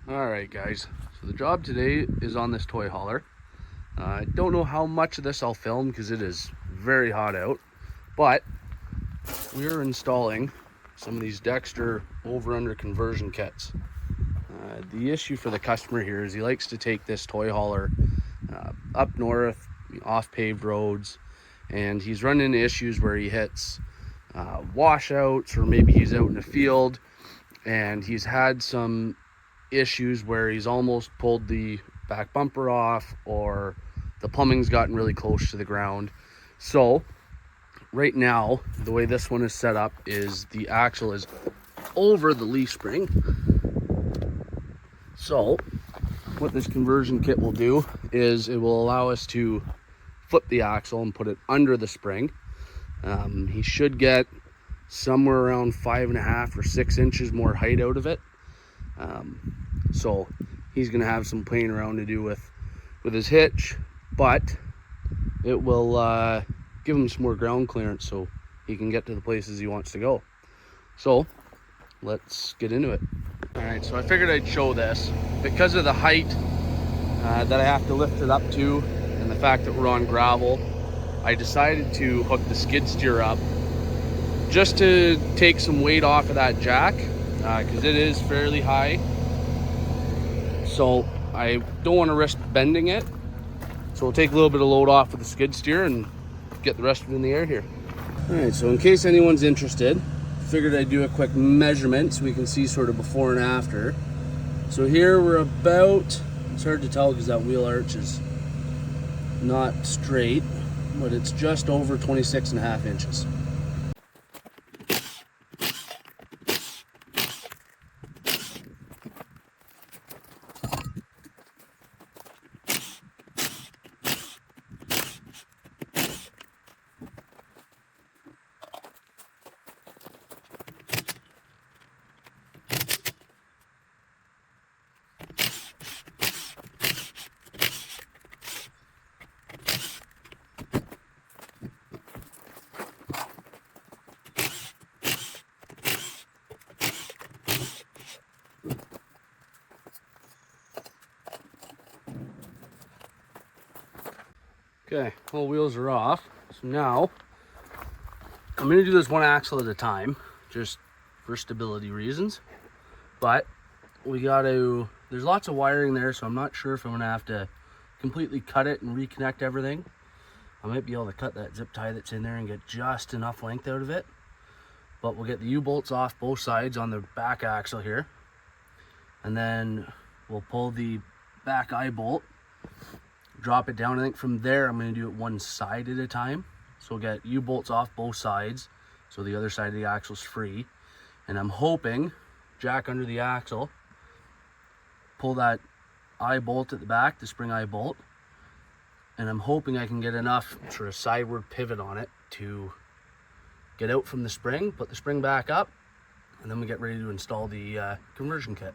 All right, guys, so the job today is on this toy hauler. I don't know how much of this I'll film because it is very hot out, but we are installing some of these Dexter over-under conversion kits. The issue for the customer here is he likes to take this toy hauler up north, off paved roads, and he's running into issues where he hits washouts, or maybe he's out in the field and he's had some issues where he's almost pulled the back bumper off, or the plumbing's gotten really close to the ground. So right now, the way this one is set up is the axle is over the leaf spring. So what this conversion kit will do is it will allow us to flip the axle and put it under the spring. He should get somewhere around 5.5 or 6 inches more height out of it. So he's gonna have some playing around to do with his hitch, but it will give him some more ground clearance so he can get to the places he wants to go. So let's get into it. All right, so I figured I'd show this because of the height that I have to lift it up to, and the fact that we're on gravel. I decided to hook the skid steer up just to take some weight off of that jack, because it is fairly high. So I don't want to risk bending it. So we'll take a little bit of load off with the skid steer and get the rest of it in the air here. All right, so in case anyone's interested, figured I'd do a quick measurement so we can see sort of before and after. So here we're about, it's hard to tell because that wheel arch is not straight, but it's just over 26.5 inches. Okay, all wheels are off. So now I'm gonna do this one axle at a time, just for stability reasons. But we gotta, there's lots of wiring there, so I'm not sure if I'm gonna have to completely cut it and reconnect everything. I might be able to cut that zip tie that's in there and get just enough length out of it. But we'll get the U-bolts off both sides on the back axle here. And then we'll pull the back eye bolt, drop it down. I think from there I'm going to do it one side at a time. So we'll get U-bolts off both sides so the other side of the axle is free. And I'm hoping, jack under the axle, pull that eye bolt at the back, the spring eye bolt, and I'm hoping I can get enough sort of sideward pivot on it to get out from the spring, put the spring back up, and then we get ready to install the conversion kit.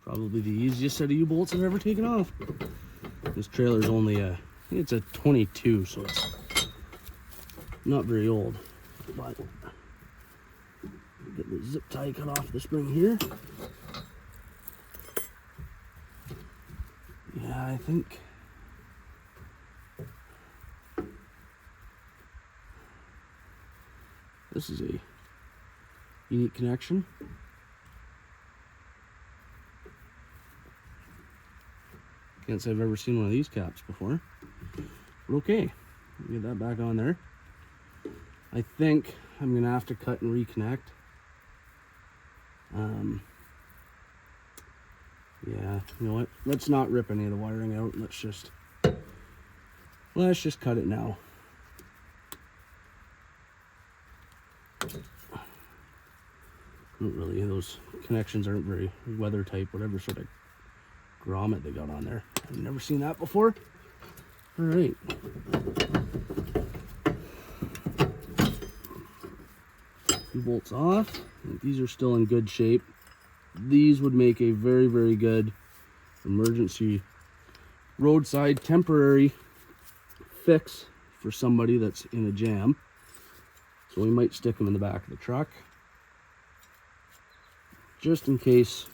Probably the easiest set of U-bolts I've ever taken off. This trailer's only I think it's a 22, so it's not very old. But get the zip tie cut off the spring here. Yeah, I think this is a unique connection. Can't say I've ever seen one of these caps before. But okay, get that back on there. I think I'm gonna have to cut and reconnect. Yeah, you know what? Let's not rip any of the wiring out. Let's just cut it now. Not really, those connections aren't very weather type, whatever sort of grommet they got on there. I've never seen that before. All right. bolts off. These are still in good shape. These would make a very, very good emergency roadside temporary fix for somebody that's in a jam. So we might stick them in the back of the truck just in case,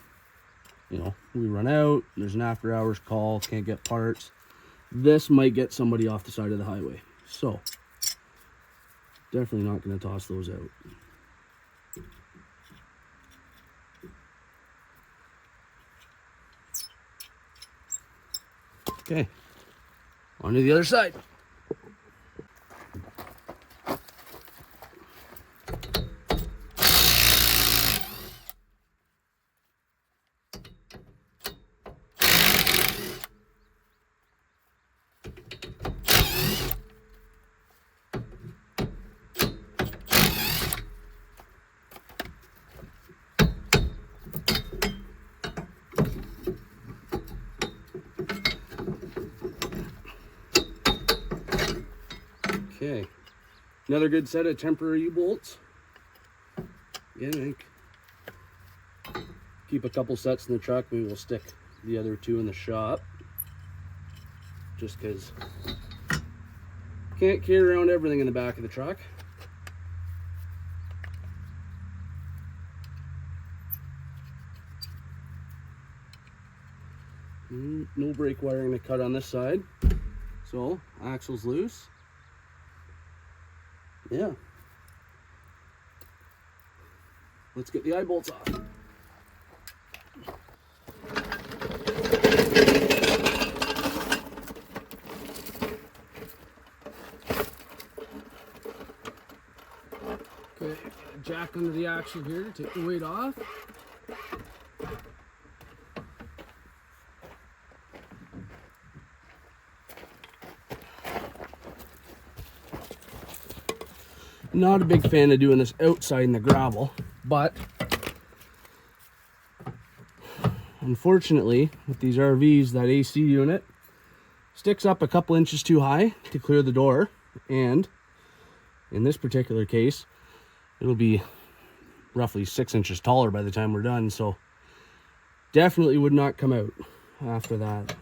you know, we run out, there's an after hours call, can't get parts. This might get somebody off the side of the highway. So definitely not going to toss those out. Okay, on to the other side. Okay, another good set of temporary U-bolts. Again, I think keep a couple sets in the truck. Maybe we'll stick the other two in the shop, just because can't carry around everything in the back of the truck. No brake wiring to cut on this side, so axle's loose. Yeah, let's get the eye bolts off. Okay, jack under the axle here to take the weight off. Not a big fan of doing this outside in the gravel, but unfortunately with these RVs, that AC unit sticks up a couple inches too high to clear the door, and in this particular case it'll be roughly 6 inches taller by the time we're done, so definitely would not come out after that.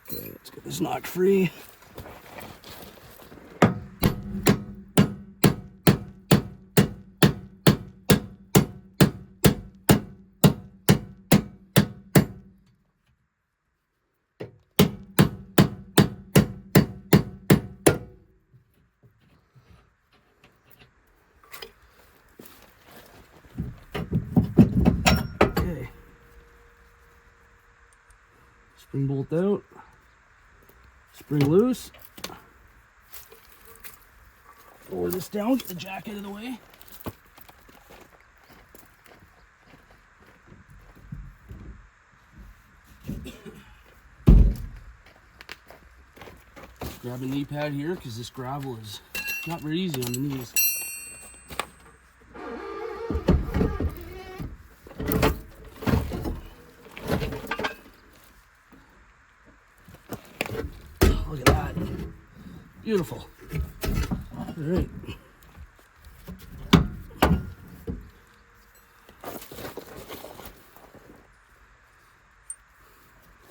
Okay, let's get this knocked free. Okay. Spring bolt out. Spring loose. Lower this down, get the jack out of the way. Grab a knee pad here because this gravel is not very easy on the knees. Look at that. Beautiful. All right.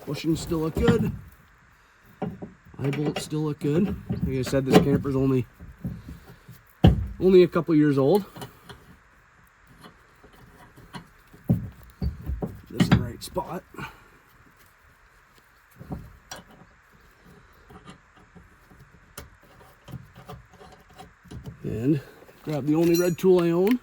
Bushings still look good. Eye bolts still look good. Like I said, this camper's only a couple years old. This is the right spot. And grab the only red tool I own.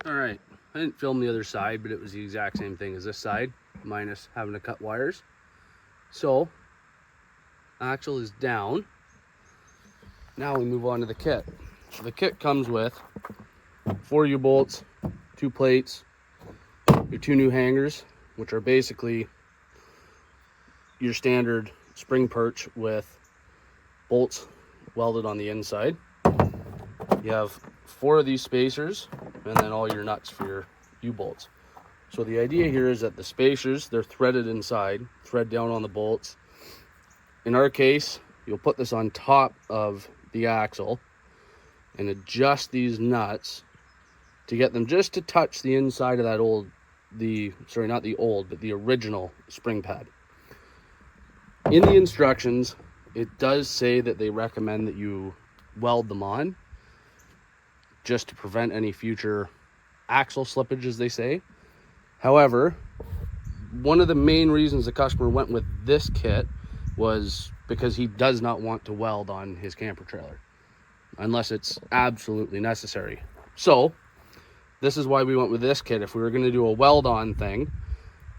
All right, I didn't film the other side, but it was the exact same thing as this side, minus having to cut wires. So, axle is down. Now we move on to the kit. So the kit comes with 4 U-bolts, 2 plates, your 2 new hangers, which are basically your standard spring perch with bolts welded on the inside. You have 4 of these spacers and then all your nuts for your U-bolts. So the idea here is that the spacers, they're threaded inside, thread down on the bolts. In our case, you'll put this on top of the axle and adjust these nuts to get them just to touch the inside of that the original spring pad. In the instructions, it does say that they recommend that you weld them on just to prevent any future axle slippage, as they say. However, one of the main reasons the customer went with this kit was because he does not want to weld on his camper trailer unless it's absolutely necessary. So this is why we went with this kit. If we were going to do a weld on thing,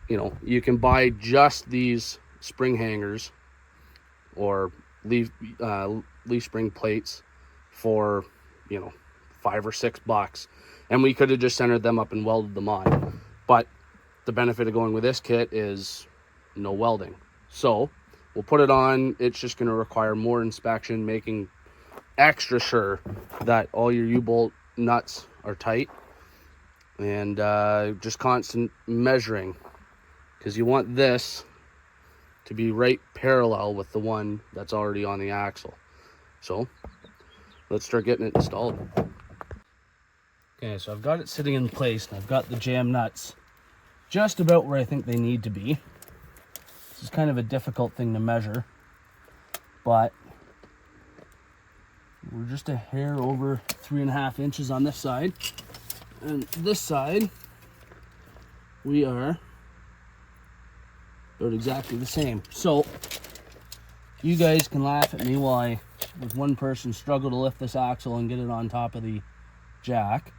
you know, you can buy just these spring hangers or leaf spring plates for, you know, $5 or $6, and we could have just centered them up and welded them on. But the benefit of going with this kit is no welding. So we'll put it on. It's just going to require more inspection, making extra sure that all your U-bolt nuts are tight, and just constant measuring, because you want this to be right parallel with the one that's already on the axle. So let's start getting it installed. Okay, so I've got it sitting in place, and I've got the jam nuts just about where I think they need to be. This is kind of a difficult thing to measure, but we're just a hair over 3.5 inches on this side, and this side we are about exactly the same. So you guys can laugh at me while I, with one person, struggle to lift this axle and get it on top of the jack.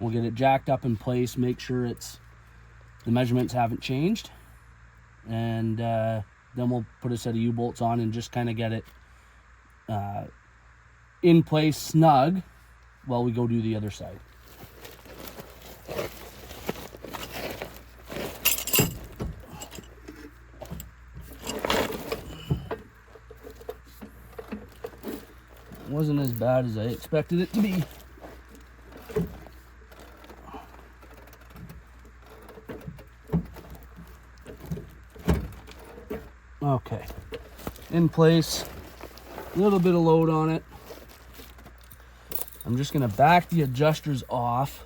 We'll get it jacked up in place, make sure the measurements haven't changed, and then we'll put a set of U-bolts on and just kind of get it in place snug while we go do the other side. It wasn't as bad as I expected it to be. Okay, in place, a little bit of load on it. I'm just gonna back the adjusters off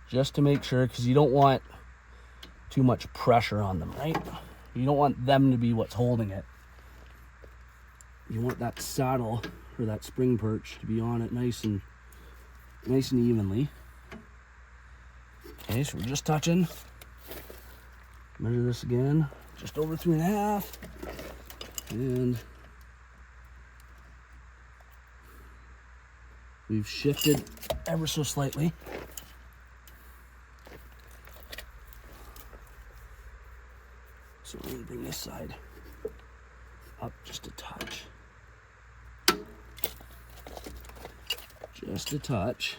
just to make sure, because you don't want too much pressure on them, right? You don't want them to be what's holding it. You want that saddle or that spring perch to be on it nice and evenly. Okay, so we're just touching. Measure this again. Just over 3.5, and we've shifted ever so slightly. So we're going to bring this side up just a touch. Just a touch.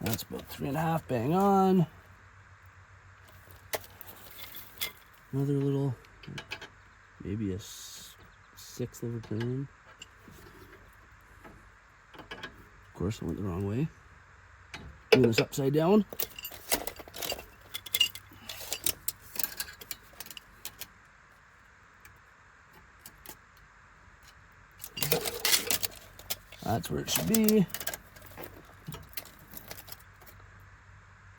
That's about 3.5, bang on. Another little, maybe a 1/6 of a turn. Of course, I went the wrong way. Doing this upside down. That's where it should be.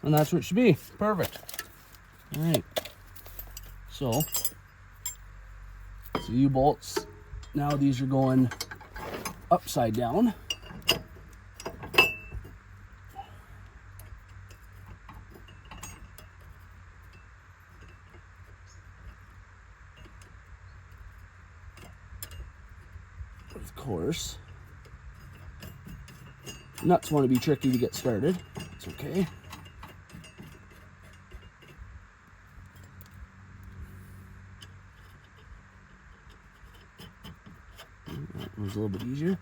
And that's where it should be. Perfect. All right. So U-bolts, now these are going upside down. Of course, nuts want to be tricky to get started. It's okay. That one's a little bit easier.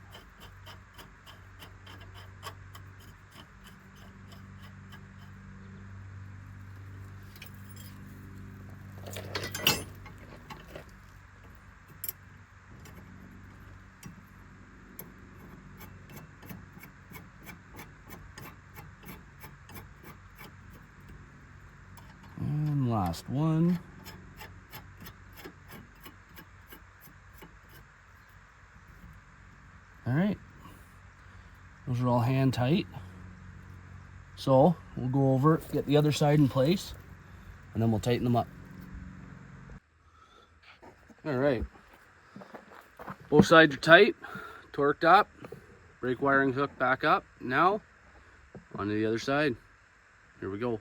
last one. All right, those are all hand tight. So we'll go over, get the other side in place, and then we'll tighten them up. All right, both sides are tight, torqued up, brake wiring hooked back up. Now onto the other side. Here we go.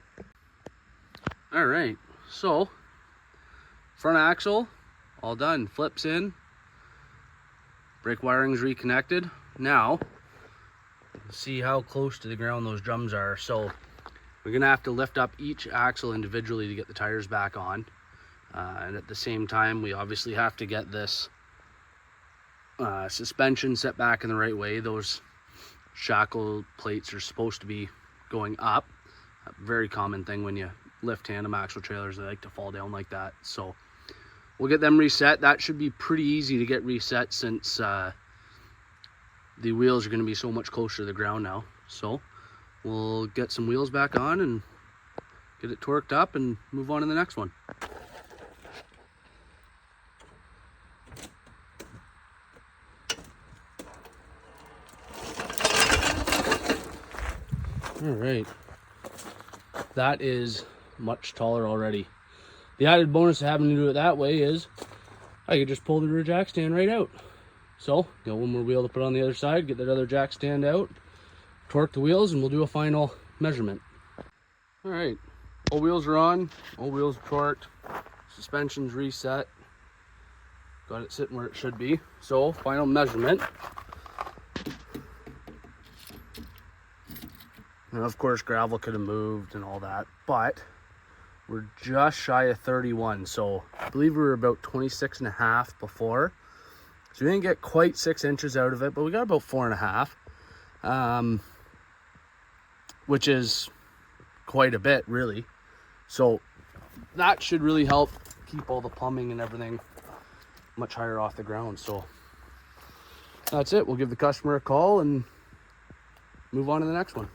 All right, so front axle all done, flips in, brake wiring's reconnected. Now see how close to the ground those drums are. So we're gonna have to lift up each axle individually to get the tires back on, and at the same time we obviously have to get this suspension set back in the right way. Those shackle plates are supposed to be going up. A very common thing when you lift tandem axle trailers, they like to fall down like that. So we'll get them reset. That should be pretty easy to get reset since the wheels are going to be so much closer to the ground now. So we'll get some wheels back on and get it torqued up and move on to the next one. All right, that is much taller already. The added bonus of having to do it that way is I could just pull the rear jack stand right out. So, got one more wheel to put on the other side, get that other jack stand out, torque the wheels, and we'll do a final measurement. All right, all wheels are on, all wheels are torqued, suspension's reset, got it sitting where it should be. So, final measurement. And of course, gravel could have moved and all that, but we're just shy of 31. So, I believe we were about 26 and a half before. So we didn't get quite 6 inches out of it, but we got about 4.5, which is quite a bit, really. So that should really help keep all the plumbing and everything much higher off the ground. So that's it. We'll give the customer a call and move on to the next one.